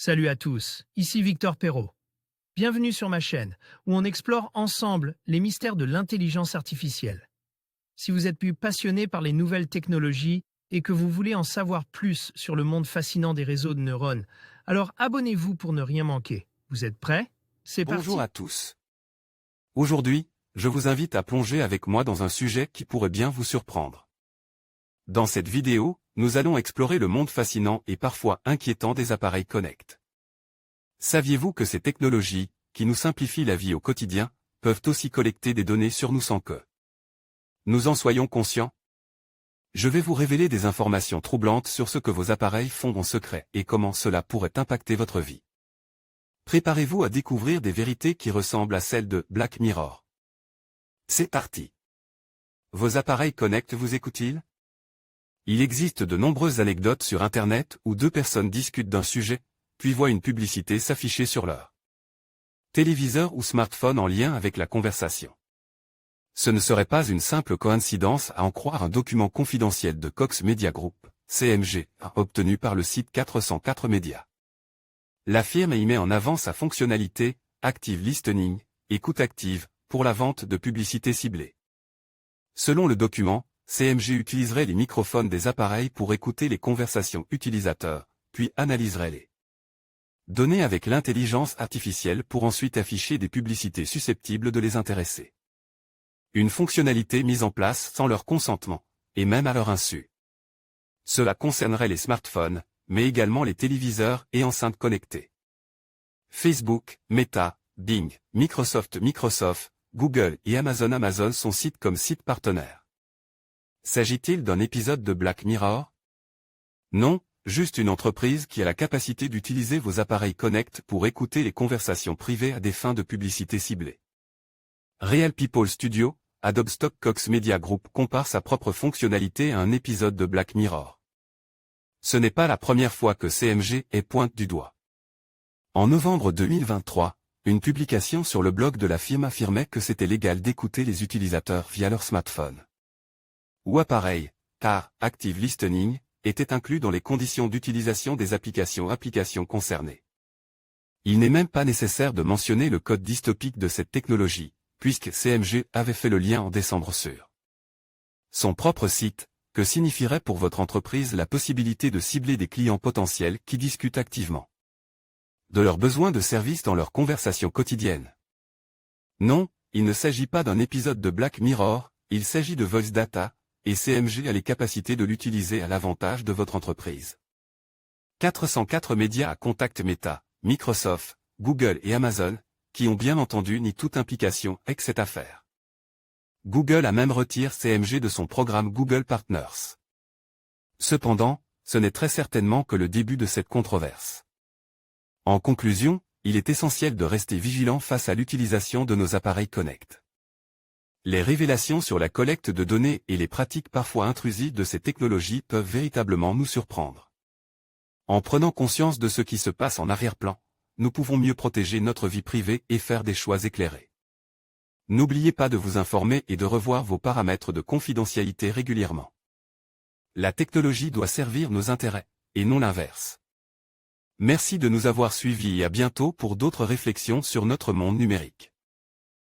Salut à tous, ici Victor Perrault. Bienvenue sur ma chaîne, où on explore ensemble les mystères de l'intelligence artificielle. Si vous êtes plus passionné par les nouvelles technologies et que vous voulez en savoir plus sur le monde fascinant des réseaux de neurones, alors abonnez-vous pour ne rien manquer. Vous êtes prêts? C'est parti. Bonjour à tous. Aujourd'hui, je vous invite à plonger avec moi dans un sujet qui pourrait bien vous surprendre. Dans cette vidéo, nous allons explorer le monde fascinant et parfois inquiétant des appareils connectés. Saviez-vous que ces technologies, qui nous simplifient la vie au quotidien, peuvent aussi collecter des données sur nous sans que nous en soyons conscients? Je vais vous révéler des informations troublantes sur ce que vos appareils font en secret et comment cela pourrait impacter votre vie. Préparez-vous à découvrir des vérités qui ressemblent à celles de Black Mirror. C'est parti. Vos appareils connectés vous écoutent-ils? Il existe de nombreuses anecdotes sur Internet où deux personnes discutent d'un sujet, puis voient une publicité s'afficher sur leur téléviseur ou smartphone en lien avec la conversation. Ce ne serait pas une simple coïncidence à en croire un document confidentiel de Cox Media Group, CMG, obtenu par le site 404 Médias. La firme y met en avant sa fonctionnalité, Active Listening, écoute active, pour la vente de publicités ciblées. Selon le document, CMG utiliserait les microphones des appareils pour écouter les conversations utilisateurs, puis analyserait les données avec l'intelligence artificielle pour ensuite afficher des publicités susceptibles de les intéresser. Une fonctionnalité mise en place sans leur consentement, et même à leur insu. Cela concernerait les smartphones, mais également les téléviseurs et enceintes connectées. Facebook, Meta, Bing, Microsoft, Google et Amazon sont cités comme sites partenaires. S'agit-il d'un épisode de Black Mirror? Non, juste une entreprise qui a la capacité d'utiliser vos appareils connectés pour écouter les conversations privées à des fins de publicité ciblée. Real People Studio, Adobe Stock Cox Media Group compare sa propre fonctionnalité à un épisode de Black Mirror. Ce n'est pas la première fois que CMG est pointe du doigt. En novembre 2023, une publication sur le blog de la firme affirmait que c'était légal d'écouter les utilisateurs via leur smartphone ou appareil, car Active Listening était inclus dans les conditions d'utilisation des applications concernées. Il n'est même pas nécessaire de mentionner le code dystopique de cette technologie, puisque CMG avait fait le lien en décembre sur son propre site, que signifierait pour votre entreprise la possibilité de cibler des clients potentiels qui discutent activement de leurs besoins de services dans leurs conversations quotidiennes. Non, il ne s'agit pas d'un épisode de Black Mirror, il s'agit de Voice Data, et CMG a les capacités de l'utiliser à l'avantage de votre entreprise. 404 Médias à contact Meta, Microsoft, Google et Amazon, qui ont bien entendu ni toute implication avec cette affaire. Google a même retiré CMG de son programme Google Partners. Cependant, ce n'est très certainement que le début de cette controverse. En conclusion, il est essentiel de rester vigilant face à l'utilisation de nos appareils connectés. Les révélations sur la collecte de données et les pratiques parfois intrusives de ces technologies peuvent véritablement nous surprendre. En prenant conscience de ce qui se passe en arrière-plan, nous pouvons mieux protéger notre vie privée et faire des choix éclairés. N'oubliez pas de vous informer et de revoir vos paramètres de confidentialité régulièrement. La technologie doit servir nos intérêts, et non l'inverse. Merci de nous avoir suivis et à bientôt pour d'autres réflexions sur notre monde numérique.